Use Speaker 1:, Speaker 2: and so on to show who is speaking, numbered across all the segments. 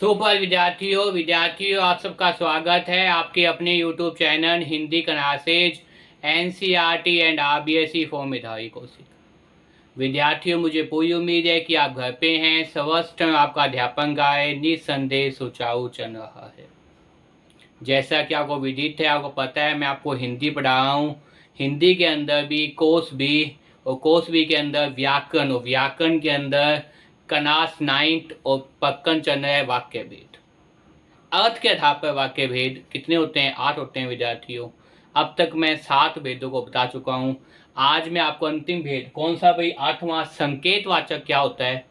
Speaker 1: Super विद्यार्थियों आप सबका स्वागत है आपके अपने YouTube channel Hindi classes NCERT and RBSE for मेधावी कौशिक। विद्यार्थियों, मुझे पूरी उम्मीद है कि आप घर पे हैं, स्वस्थ हैं, आपका अध्यापन कार्य निस्संदेह सुचारू चल रहा है। जैसा कि आपको विदित है, आपको पता है, मैं आपको हिंदी पढ़ा रहा हूँ। हिंदी के अंदर भी कोश बी और कोश बी के अंदर व्याकरण और व्याकरण के अंदर कनास नाइट और पक्कन चल रहा है वाक्य भेद। अर्थ के आधार पर वाक्य भेद कितने होते हैं? 8 होते हैं विद्यार्थियों। अब तक मैं 7 भेदों को बता चुका हूँ। आज मैं आपको अंतिम भेद कौन सा भाई 8वां संकेतवाचक क्या होता है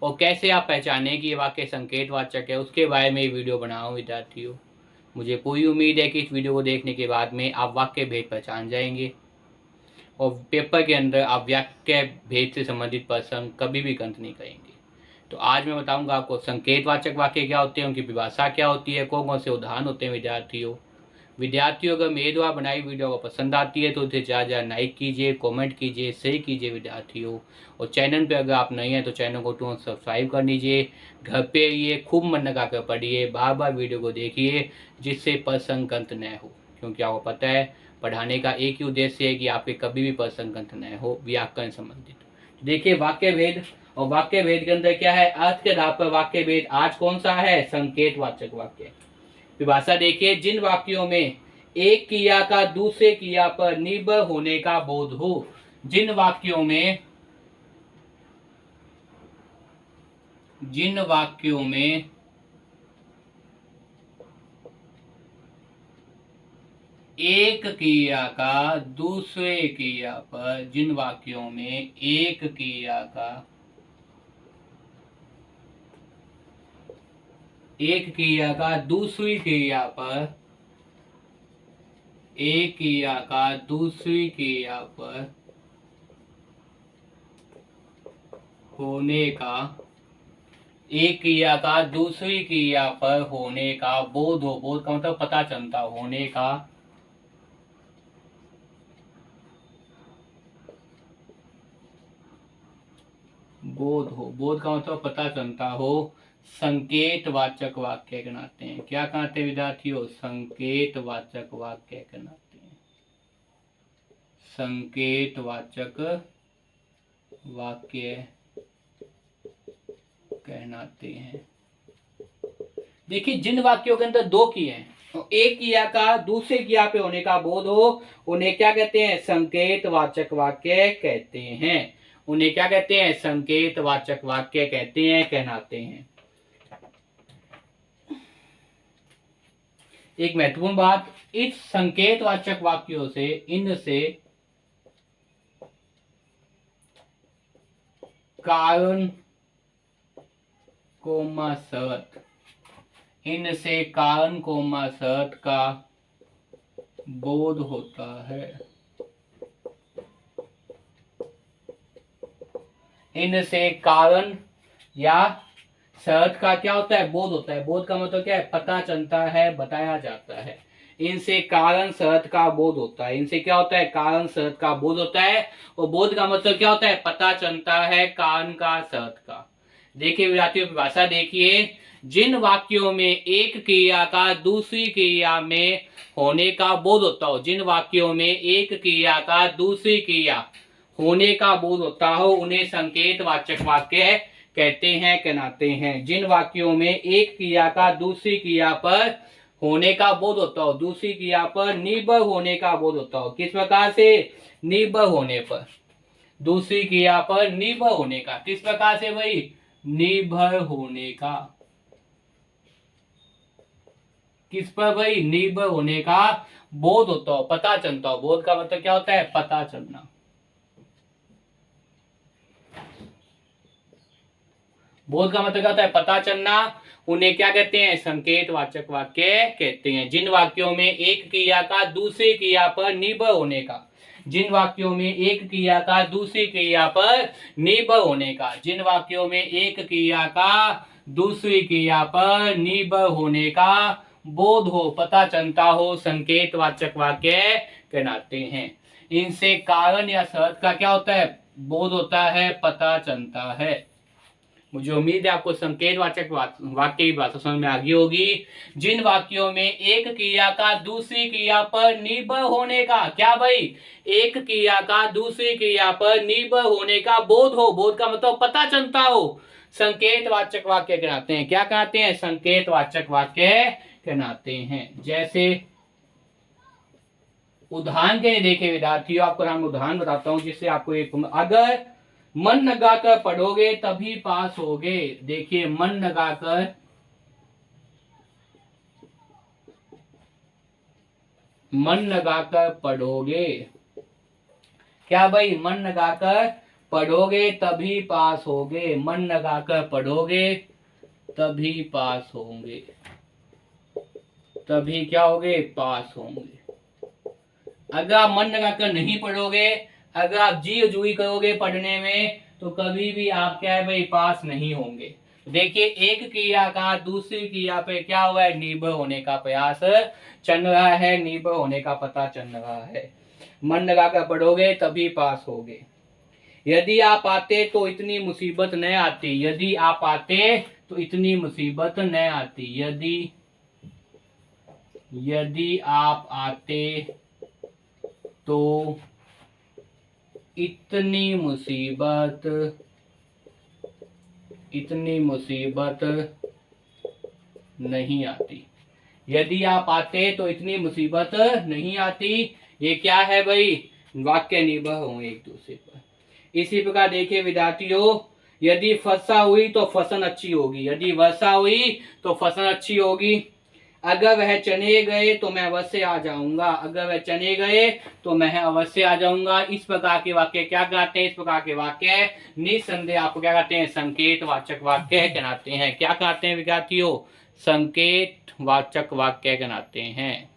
Speaker 1: और कैसे आप पहचाने कि ये वाक्य संकेतवाचक है, उसके बारे में ये वीडियो बना रहा हूँ विद्यार्थियों। मुझे पूरी उम्मीद है कि इस वीडियो को देखने के बाद में आप वाक्य भेद पहचान जाएंगे और पेपर के अंदर आप वाक्य भेद से संबंधित प्रश्न कभी भी गलत नहीं करेंगे। तो आज मैं बताऊंगा आपको संकेतवाचक वाक्य क्या होते हैं, उनकी परिभाषा क्या होती है, कौन कौन से उदाहरण होते हैं विद्यार्थियों। अगर मेरे द्वारा बनाई वीडियो को पसंद आती है तो इसे ज़्यादा लाइक कीजिए, कमेंट कीजिए, शेयर कीजिए विद्यार्थियों। और चैनल पे अगर आप नए हैं तो चैनल को तुरंत सब्सक्राइब कर लीजिए। घर पे ये खूब मन लगा कर पढ़िए, बार बार वीडियो को देखिए, जिससे प्रश्न गलत न हो। क्योंकि आपको पता है पढ़ाने का एक ही उद्देश्य है कि आपके कभी भी प्रश्न गलत न हो व्याकरण संबंधित। देखिए वाक्य भेद, और वाक्य भेद के अंदर क्या है? अर्थ के आधार पर वाक्य भेद आज कौन सा है? संकेतवाचक वाक्य। परिभाषा देखिए, जिन वाक्यों में एक क्रिया का दूसरे क्रिया पर निर्भर होने का बोध हो। जिन वाक्यों में एक क्रिया का दूसरे क्रिया पर, जिन वाक्यों में एक क्रिया का दूसरी क्रिया पर, एक क्रिया का दूसरी क्रिया पर होने का, एक क्रिया का दूसरी क्रिया पर होने का बोध हो। बोध का मतलब पता चलता, होने का बोध हो। बोध का मतलब पता चलता हो, संकेतवाचक वाक्य कहलाते हैं। क्या कहते हैं विद्यार्थियों? संकेतवाचक वाक्य कहलाते हैं। संकेतवाचक वाक्य कहलाते हैं। देखिए, जिन वाक्यों के अंदर दो क्रिया हैं, एक क्रिया का दूसरे क्रिया पे होने का बोध हो, उन्हें क्या कहते हैं? संकेतवाचक वाक्य कहते हैं। उन्हें क्या कहते हैं? संकेतवाचक वाक्य कहते हैं, कहलाते हैं। एक महत्वपूर्ण बात, इस संकेतवाचक वाक्यों से, इनसे कारण कोमा शर्त, इनसे कारण कोमा शर्त का बोध होता है। इनसे कारण या शर्त का क्या होता है? बोध होता है। बोध का मतलब क्या है? पता चलता है, बताया जाता है। इनसे कारण शर्त का बोध होता है। इनसे क्या होता है? कारण शर्त का बोध होता है। और बोध का मतलब क्या होता है? पता चलता है कारण का, शर्त का। देखिए विद्यार्थियों, भाषा देखिए, जिन वाक्यों में एक क्रिया का दूसरी क्रिया में होने का बोध होता हो, जिन वाक्यों में एक क्रिया का दूसरी क्रिया होने का बोध होता हो, उन्हें संकेतवाचक वाक्य कहते हैं, कहलाते हैं। जिन वाक्यों में एक क्रिया का दूसरी क्रिया पर होने का बोध होता हो, दूसरी क्रिया पर निर्भर होने का बोध होता हो। किस प्रकार से? निर्भर होने पर, दूसरी क्रिया पर निर्भर होने का। किस प्रकार से भाई? निर्भर होने का। किस पर भाई? निर्भर होने का बोध होता हो, पता चलता हो। बोध का मतलब क्या होता है? पता चलना। बोध का मतलब क्या होता है? पता चलना। उन्हें क्या कहते हैं? संकेतवाचक वाक्य कहते हैं। जिन वाक्यों में एक क्रिया का दूसरी क्रिया पर निर्भर होने का, जिन वाक्यों में एक क्रिया का दूसरी क्रिया पर निर्भर होने का, जिन वाक्यों में एक क्रिया का दूसरी क्रिया पर निर्भर होने का बोध हो, पता चलता हो, संकेतवाचक वाक्य कहलाते हैं। इनसे कारण या शर्त का क्या होता है? बोध होता है, पता चलता है। मुझे उम्मीद है आपको संकेतवाचक वाक्य की भाषा समझ में आ गई होगी। जिन वाक्यों में एक क्रिया का दूसरी क्रिया पर निर्भर होने का, क्या भाई, एक क्रिया का दूसरी क्रिया पर निर्भर होने का बोध हो, बोध का मतलब पता चलता हो, संकेतवाचक वाक्य कहलाते हैं। क्या कहते हैं? संकेतवाचक वाक्य कहलाते हैं। जैसे उदाहरण के लिए देखे विद्यार्थियों, आपको हम उदाहरण बताता हूं जिससे आपको एक, अगर मन लगाकर पढ़ोगे तभी पास होगे। देखिए, मन लगाकर पढ़ोगे, क्या भाई, मन लगाकर पढ़ोगे तभी पास होगे, मन लगाकर पढ़ोगे तभी पास होंगे, तभी क्या होगे, पास होंगे। अगर आप मन लगाकर नहीं पढ़ोगे, अगर आप जी जुई करोगे पढ़ने में, तो कभी भी आप क्या है भाई, पास नहीं होंगे। देखिए, एक क्रिया का दूसरी क्रिया पे क्या हुआ है, निर्भर होने का प्रयास चल रहा है, निर्भर होने का पता चल रहा है। मन लगाकर पढ़ोगे तभी पास होगे। यदि आप आते तो इतनी मुसीबत न आती, यदि आप आते तो इतनी मुसीबत न आती, यदि आप आते तो इतनी मुसीबत नहीं आती, यदि आप आते तो इतनी मुसीबत नहीं आती। ये क्या है भाई, वाक्य निर्भर होंगे एक दूसरे पर। इसी प्रकार देखिए विद्यार्थियों, यदि वर्षा हुई तो फसल अच्छी होगी, यदि वर्षा हुई तो फसल अच्छी होगी। अगर वह चले गए तो मैं अवश्य आ जाऊंगा, अगर वह चले गए तो मैं अवश्य आ जाऊंगा। इस प्रकार के वाक्य क्या कहते हैं, इस प्रकार के वाक्य निसंदेह आपको क्या कहते हैं, संकेतवाचक वाक्य कहलाते हैं। क्या कहते हैं विद्यार्थियों, संकेतवाचक वाक्य कहलाते हैं।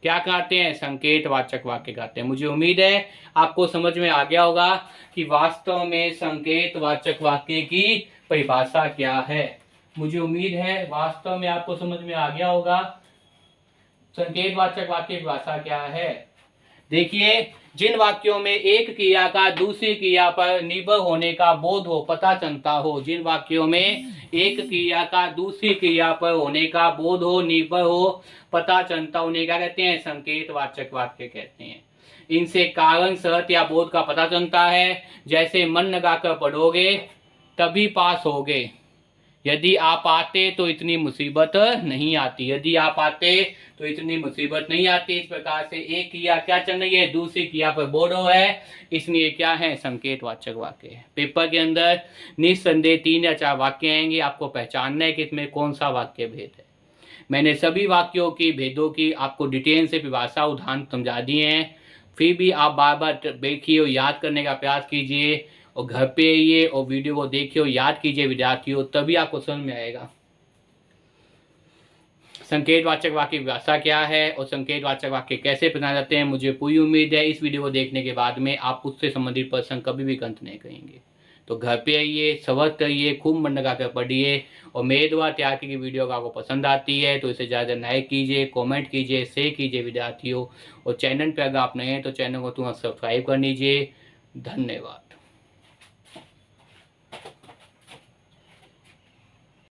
Speaker 1: क्या कहते हैं, संकेतवाचक वाक्य कहते हैं। मुझे उम्मीद है आपको समझ में आ गया होगा कि वास्तव में संकेतवाचक वाक्य की परिभाषा क्या है। मुझे उम्मीद है वास्तव में आपको समझ में आ गया होगा संकेतवाचक वाक्य की भाषा क्या है। देखिए, जिन वाक्यों में एक क्रिया का दूसरी क्रिया पर निर्भर होने का बोध हो, पता चलता हो, जिन वाक्यों में एक क्रिया का दूसरी क्रिया पर होने का बोध हो, निर्भर हो, पता चलता, उन्हें क्या कहते हैं, संकेतवाचक वाक्य कहते हैं। इनसे कारण, शर्त या बोध का पता चलता है। जैसे मन लगाकर पढ़ोगे तभी पास होगे, यदि आप आते तो इतनी मुसीबत नहीं आती, यदि आप आते तो इतनी मुसीबत नहीं आती। इस प्रकार से एक क्रिया क्या चल रही है, दूसरी क्रिया पर बोध है, इसलिए क्या है, संकेतवाचक वाक्य है। पेपर के अंदर निस्संदेह 3 या 4 वाक्य आएंगे, आपको पहचानना है कि इसमें कौन सा वाक्य भेद है। मैंने सभी वाक्यों की भेदों की आपको डिटेल से परिभाषा उदाहरण समझा दिए हैं। फिर भी आप बार बार देखिए और याद करने का प्रयास कीजिए, और घर पे आइए और वीडियो को देखिए और याद कीजिए विद्यार्थियों, तभी आपको समझ में आएगा संकेतवाचक वाक्य की भाषा क्या है और संकेतवाचक वाक्य कैसे बनाए जाते हैं। मुझे पूरी उम्मीद है इस वीडियो को देखने के बाद में आप उससे संबंधित प्रश्न कभी भी गंत नहीं करेंगे। तो घर पे आइए, सब्र करिए, खूब मन लगाकर पढ़िए, और मेरे द्वारा तैयार की वीडियो आपको पसंद आती है तो इसे ज़्यादा लाइक कीजिए, कमेंट कीजिए, शेयर कीजिए विद्यार्थियों, और चैनल पर अगर आप नए हैं तो चैनल को तुरंत सब्सक्राइब कर लीजिए। धन्यवाद।